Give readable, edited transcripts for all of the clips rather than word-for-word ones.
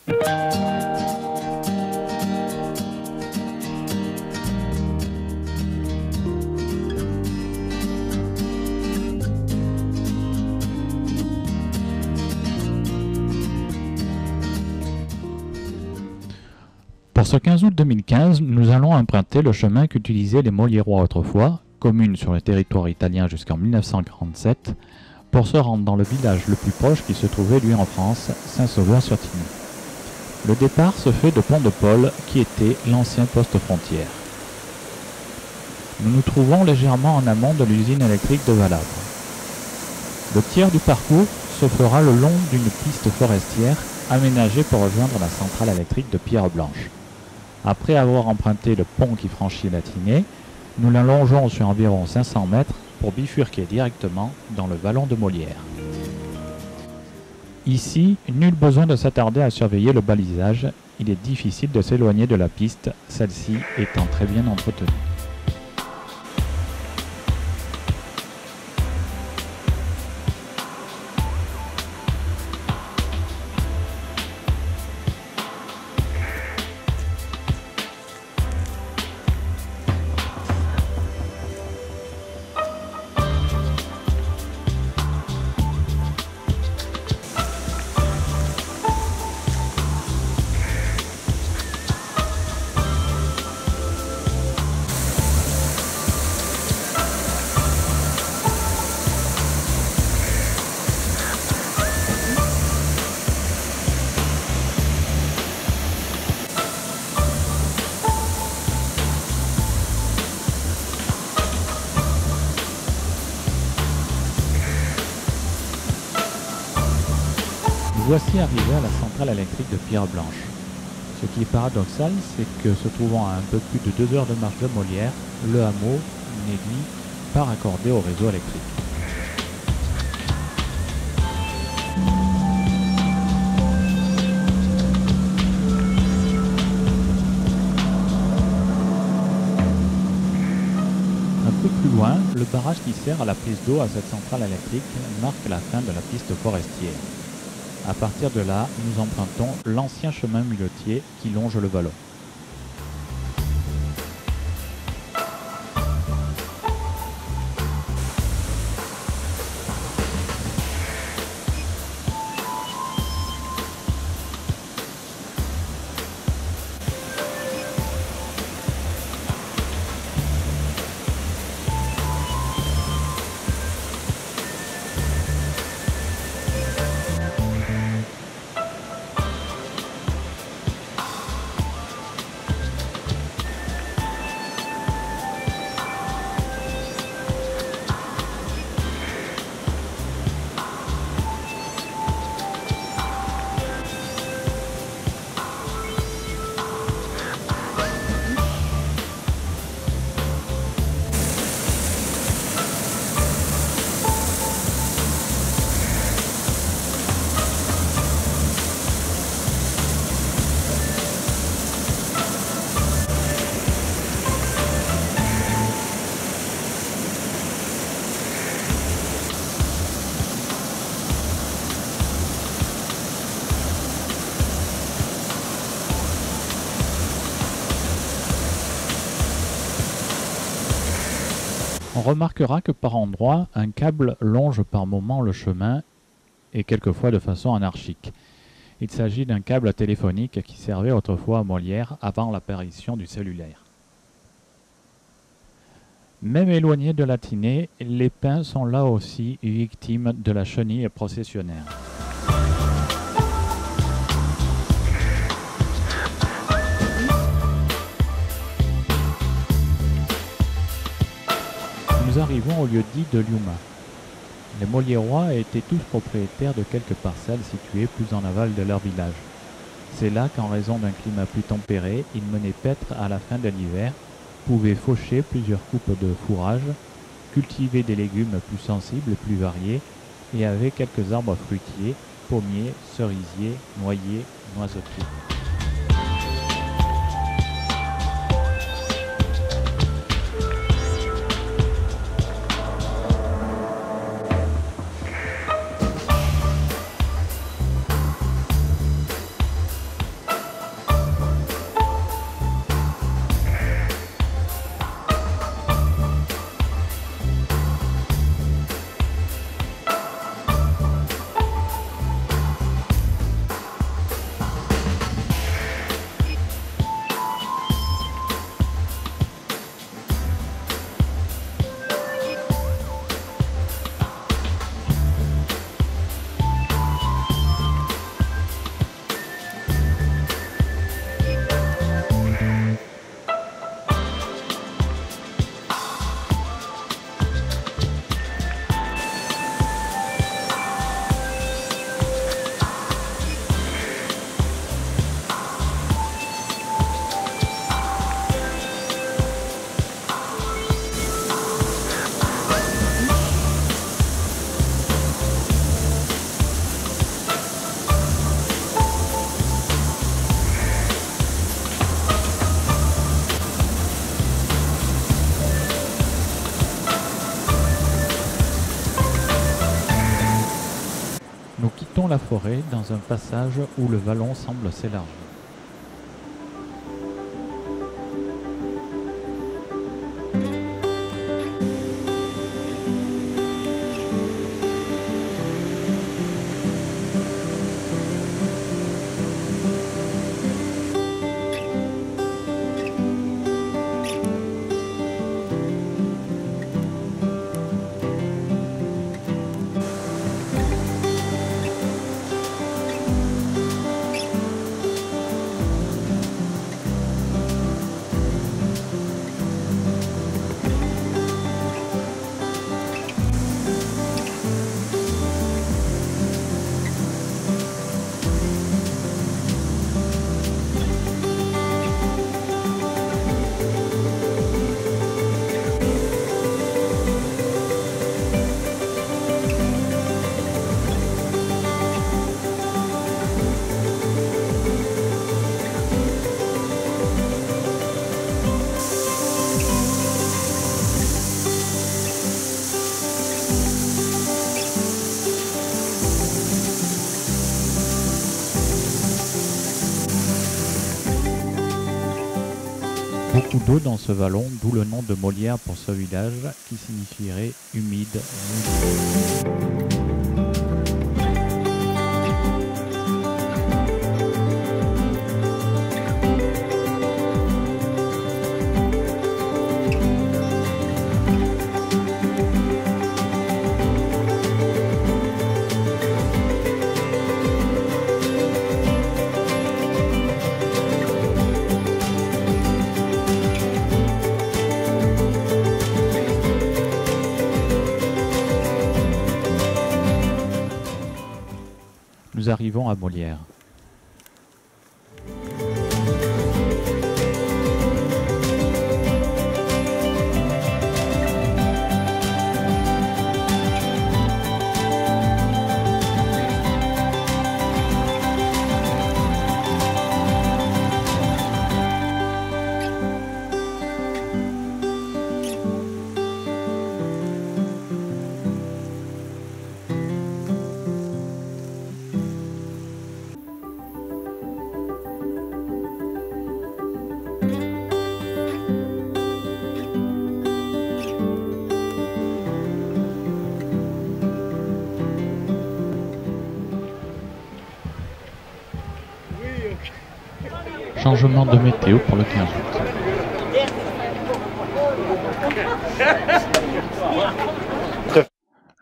Pour ce 15 août 2015, nous allons emprunter le chemin qu'utilisaient les Moliérois autrefois, commune sur le territoire italien jusqu'en 1947, pour se rendre dans le village le plus proche qui se trouvait lui en France, Saint-Sauveur-sur-Tigny. Le départ se fait de Pont-de-Paul, qui était l'ancien poste frontière. Nous nous trouvons légèrement en amont de l'usine électrique de Valavre. Le tiers du parcours se fera le long d'une piste forestière aménagée pour rejoindre la centrale électrique de Pierre-Blanche. Après avoir emprunté le pont qui franchit la Tinée, nous l'allongeons sur environ 500 mètres pour bifurquer directement dans le vallon de Molière. Ici, nul besoin de s'attarder à surveiller le balisage, il est difficile de s'éloigner de la piste, celle-ci étant très bien entretenue. Voici arrivé à la centrale électrique de Pierre-Blanche. Ce qui est paradoxal, c'est que se trouvant à un peu plus de 2 heures de marche de Molière, le hameau n'est lui pas raccordé au réseau électrique. Un peu plus loin, le barrage qui sert à la prise d'eau à cette centrale électrique marque la fin de la piste forestière. À partir de là, nous empruntons l'ancien chemin muletier qui longe le vallon. On remarquera que par endroits, un câble longe par moments le chemin et quelquefois de façon anarchique. Il s'agit d'un câble téléphonique qui servait autrefois à Molière avant l'apparition du cellulaire. Même éloignés de la Tinée, les pins sont là aussi victimes de la chenille processionnaire. Nous arrivons au lieu-dit de Liuma. Les Moliérois étaient tous propriétaires de quelques parcelles situées plus en aval de leur village. C'est là qu'en raison d'un climat plus tempéré, ils menaient paître à la fin de l'hiver, pouvaient faucher plusieurs coupes de fourrage, cultiver des légumes plus sensibles et plus variés, et avaient quelques arbres fruitiers, pommiers, cerisiers, noyers, noisetiers. Quittons la forêt dans un passage où le vallon semble s'élargir. Beaucoup d'eau dans ce vallon, d'où le nom de Molière pour ce village qui signifierait humide, mouillé. Nous arrivons à Molière. Changement de météo pour le 15 août.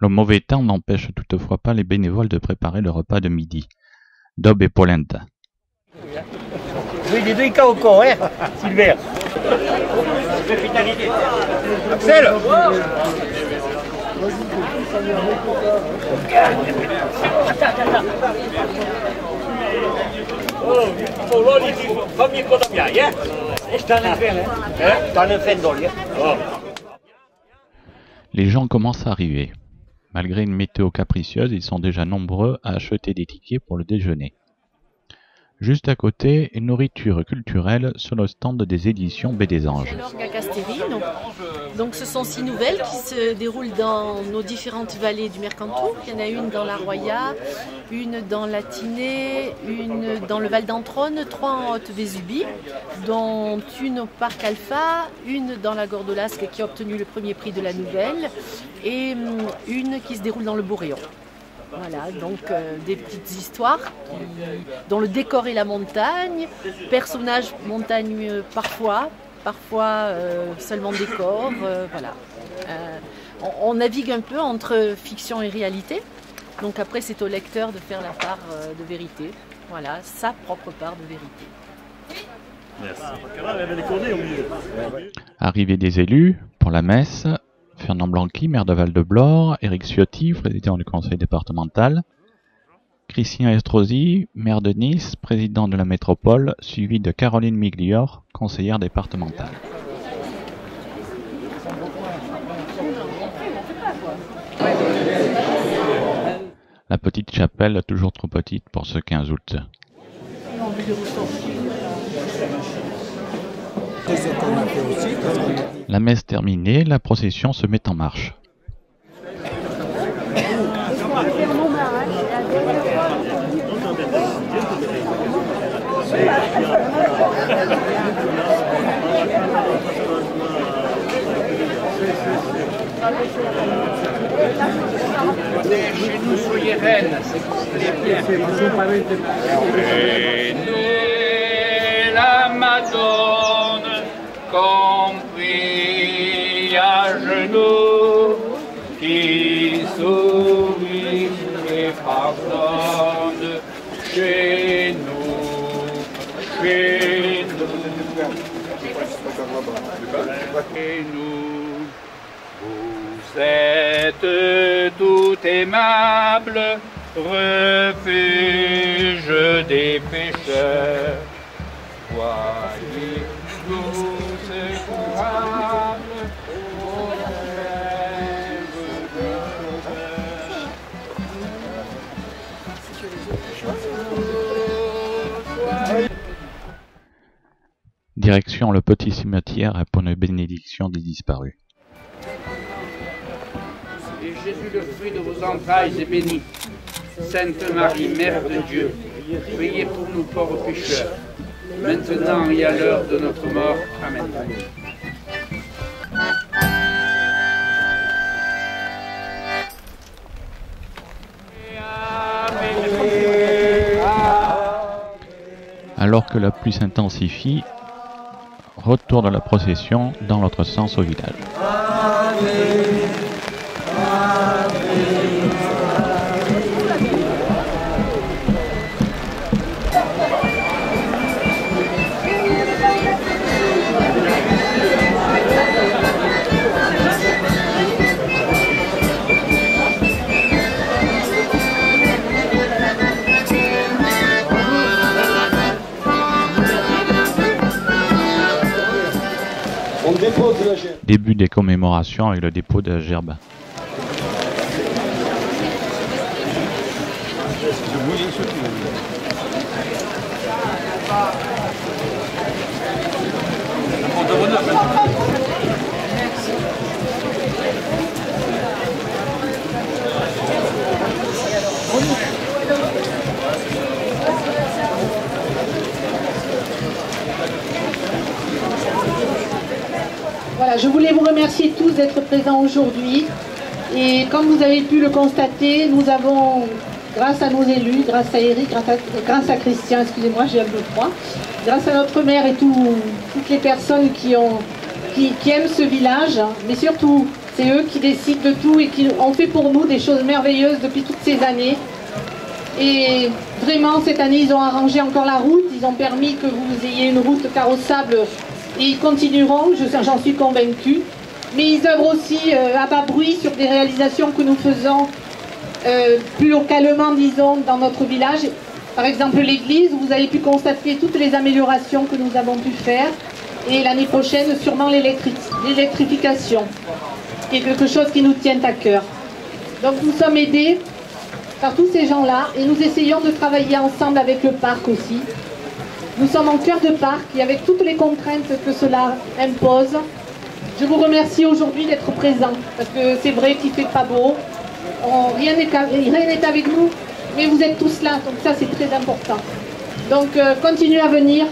Le mauvais temps n'empêche toutefois pas les bénévoles de préparer le repas de midi. Daube et polenta. Oui, les deux cas au corps, hein, Sylvain. Axel. Les gens commencent à arriver. Malgré une météo capricieuse, ils sont déjà nombreux à acheter des tickets pour le déjeuner. Juste à côté, une nourriture culturelle sur le stand des éditions Baie des Anges. L'orgue à Casterine. Donc ce sont 6 nouvelles qui se déroulent dans nos différentes vallées du Mercantour. Il y en a une dans la Roya, une dans la Tinée, une dans le Val d'Antronne, 3 en Haute-Vésubie, dont une au Parc Alpha, une dans la Gordolasque qui a obtenu le premier prix de la nouvelle et une qui se déroule dans le Boréon. Voilà, donc des petites histoires dont le décor est la montagne, personnages montagne parfois seulement décor, voilà. On navigue un peu entre fiction et réalité, donc après c'est au lecteur de faire la part de vérité, voilà, sa propre part de vérité. Merci. Arrivée des élus pour la messe. Fernand Blanqui, maire de Val-de-Blore, Éric Ciotti, président du conseil départemental, Christian Estrosi, maire de Nice, président de la métropole, suivi de Caroline Miglior, conseillère départementale. La petite chapelle, toujours trop petite pour ce 15 août. La messe terminée, la procession se met en marche. Chez nous, soyez reine, c'est bien. Et nous, la Madone, compris à genoux, qui sourit et pardonne chez nous, chez nous, chez nous. Vous êtes tout aimable, refuge des pécheurs. Voyez tous courables, vos rêves de Direction le petit cimetière pour une bénédiction des disparus. Et Jésus, le fruit de vos entrailles, est béni. Sainte Marie, Mère de Dieu, priez pour nous pauvres pécheurs, maintenant et à l'heure de notre mort. Amen. Alors que la pluie s'intensifie, retour de la procession dans l'autre sens au village. Début des commémorations avec le dépôt de la gerbe. Voilà, je voulais vous remercier tous d'être présents aujourd'hui. Et comme vous avez pu le constater, nous avons, grâce à nos élus, grâce à Eric, grâce à Christian, excusez-moi, j'ai un peu froid, grâce à notre maire et toutes les personnes qui aiment ce village, mais surtout, c'est eux qui décident de tout et qui ont fait pour nous des choses merveilleuses depuis toutes ces années. Et vraiment, cette année, ils ont arrangé encore la route, ils ont permis que vous ayez une route carrossable. Et ils continueront, j'en suis convaincue. Mais ils œuvrent aussi à bas bruit sur des réalisations que nous faisons plus localement, disons, dans notre village. Par exemple, l'église, vous avez pu constater toutes les améliorations que nous avons pu faire. Et l'année prochaine, sûrement l'électrification, qui est quelque chose qui nous tient à cœur. Donc nous sommes aidés par tous ces gens-là et nous essayons de travailler ensemble avec le parc aussi. Nous sommes en cœur de parc et avec toutes les contraintes que cela impose. Je vous remercie aujourd'hui d'être présents parce que c'est vrai qu'il ne fait pas beau, rien n'est avec nous, mais vous êtes tous là, donc ça c'est très important. Donc continuez à venir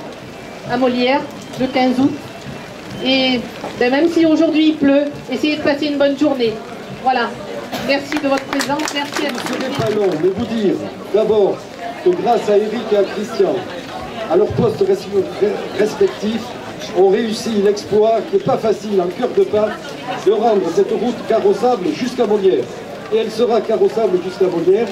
à Molière le 15 août et même si aujourd'hui il pleut, essayez de passer une bonne journée. Voilà, merci de votre présence, merci à tous. Ce n'est pas long, mais vous dire d'abord que grâce à Eric et à Christian, à leurs postes respectifs, ont réussi l'exploit qui n'est pas facile en cœur de parc de rendre cette route carrossable jusqu'à Molière. Et elle sera carrossable jusqu'à Molière,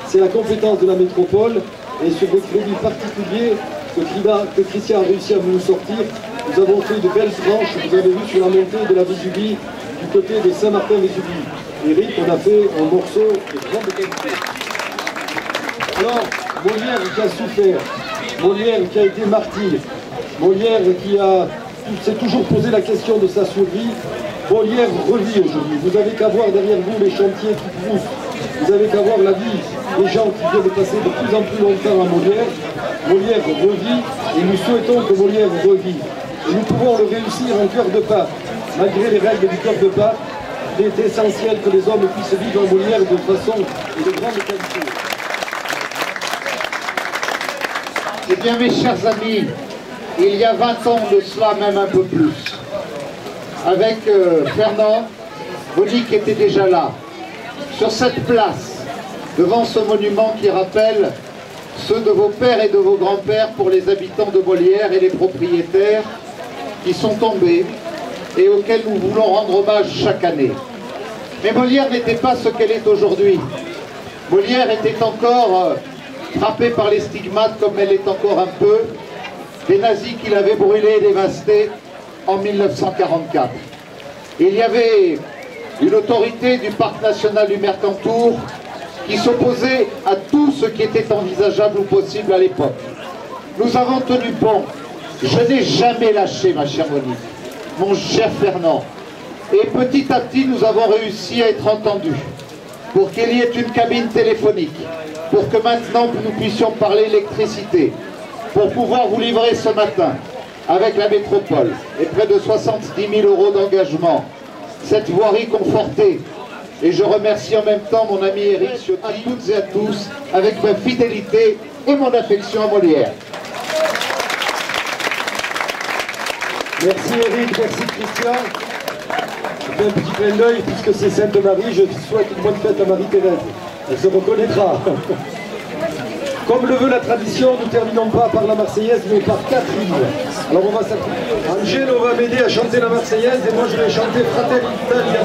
c'est la compétence de la métropole et sur des crédits particuliers que Christian a réussi à nous sortir. Nous avons fait de belles tranches, vous avez vu sur la montée de la Vésubie du côté de Saint-Martin-Vésubie. Eric, on a fait un morceau de grande qualité. Alors, Molière qui a souffert, Molière qui a été martyr, Molière qui s'est toujours posé la question de sa survie, Molière revit aujourd'hui. Vous n'avez qu'à voir derrière vous les chantiers qui poussent, vous n'avez qu'à voir la vie des gens qui viennent de passer de plus en plus longtemps à Molière. Molière revit et nous souhaitons que Molière revive. Et nous pouvons le réussir en cœur de part, malgré les règles du cœur de part. Il est essentiel que les hommes puissent vivre en Molière de façon et de grande qualité. Eh bien, mes chers amis, il y a 20 ans de cela, même un peu plus, avec Fernand, Monique était déjà là, sur cette place, devant ce monument qui rappelle ceux de vos pères et de vos grands-pères pour les habitants de Molière et les propriétaires qui sont tombés et auxquels nous voulons rendre hommage chaque année. Mais Molière n'était pas ce qu'elle est aujourd'hui. Molière était encore frappée par les stigmates, comme elle est encore un peu, des nazis qui l'avaient brûlée et dévastée en 1944. Il y avait une autorité du parc national du Mercantour qui s'opposait à tout ce qui était envisageable ou possible à l'époque. Nous avons tenu bon. Je n'ai jamais lâché, ma chère Monique, mon cher Fernand. Et petit à petit, nous avons réussi à être entendus pour qu'il y ait une cabine téléphonique, pour que maintenant nous puissions parler électricité, pour pouvoir vous livrer ce matin, avec la métropole, et près de 70 000 € d'engagement, cette voirie confortée. Et je remercie en même temps mon ami Eric Ciotti, à toutes et à tous, avec ma fidélité et mon affection à Molière. Merci Eric, merci Christian. Je fais un petit clin d'œil, puisque c'est Sainte-Marie, je souhaite une bonne fête à Marie-Thérèse. Elle se reconnaîtra. Comme le veut la tradition, nous ne terminons pas par la Marseillaise, mais par 4 hymnes. Alors on va s'appuyer. Angèle va m'aider à chanter la Marseillaise, et moi je vais chanter Fratelli d'Italia.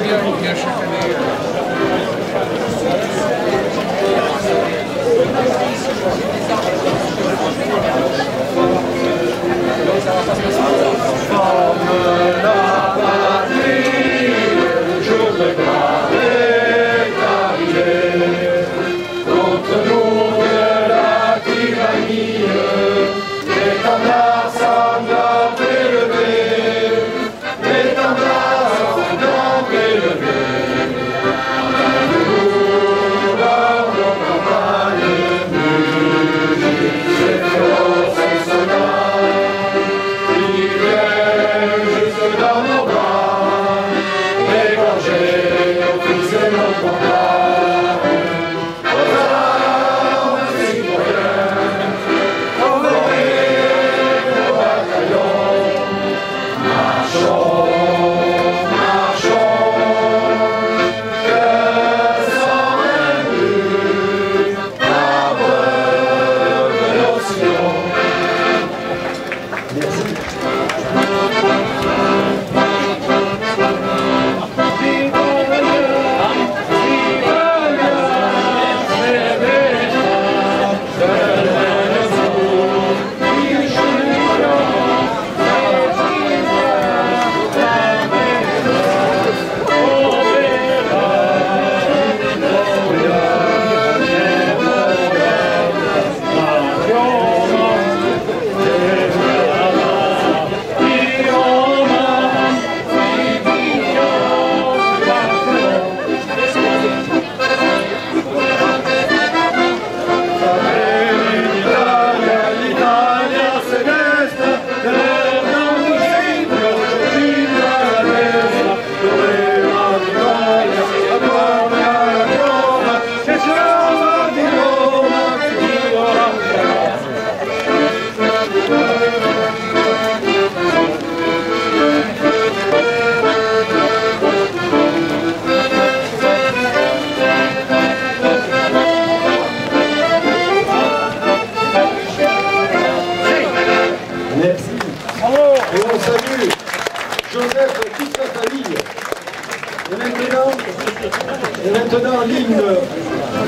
Et maintenant, l'hymne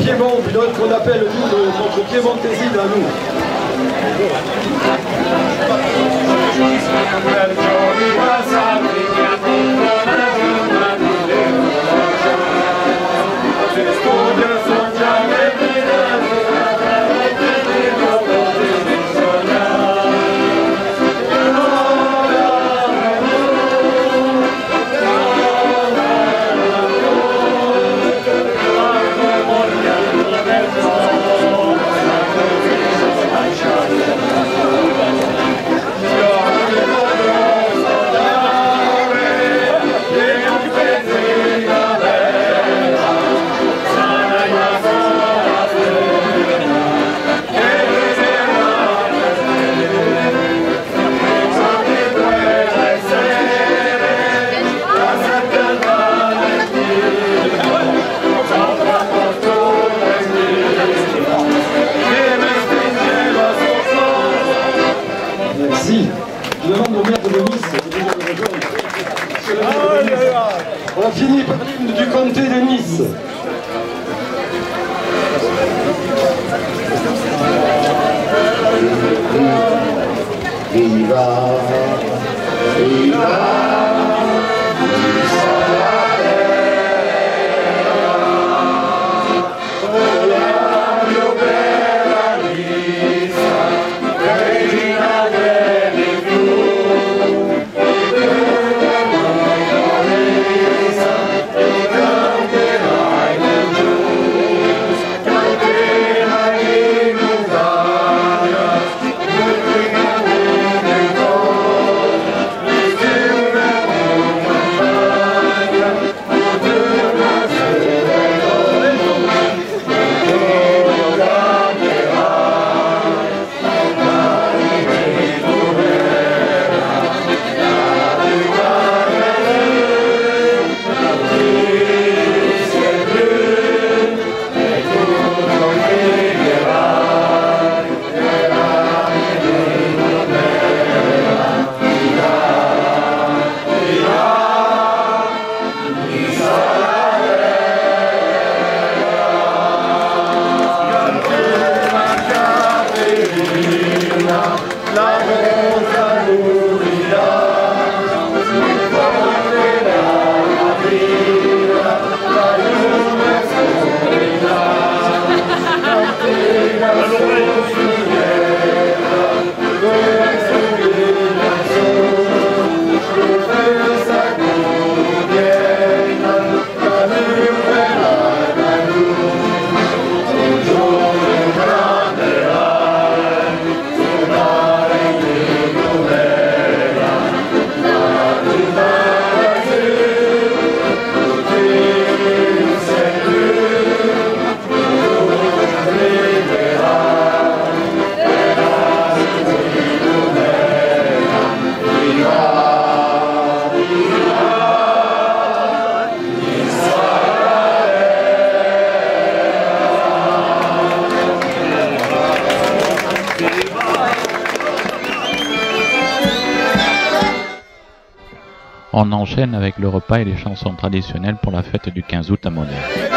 Piémont, qu'on appelle nous, notre piémontéside à nous. Merci. Je demande au maire de Nice de venir nous rejoindre. Monsieur le maire de Nice. On finit par l'hymne du comté de Nice. Viva, viva. On enchaîne avec le repas et les chansons traditionnelles pour la fête du 15 août à Monet.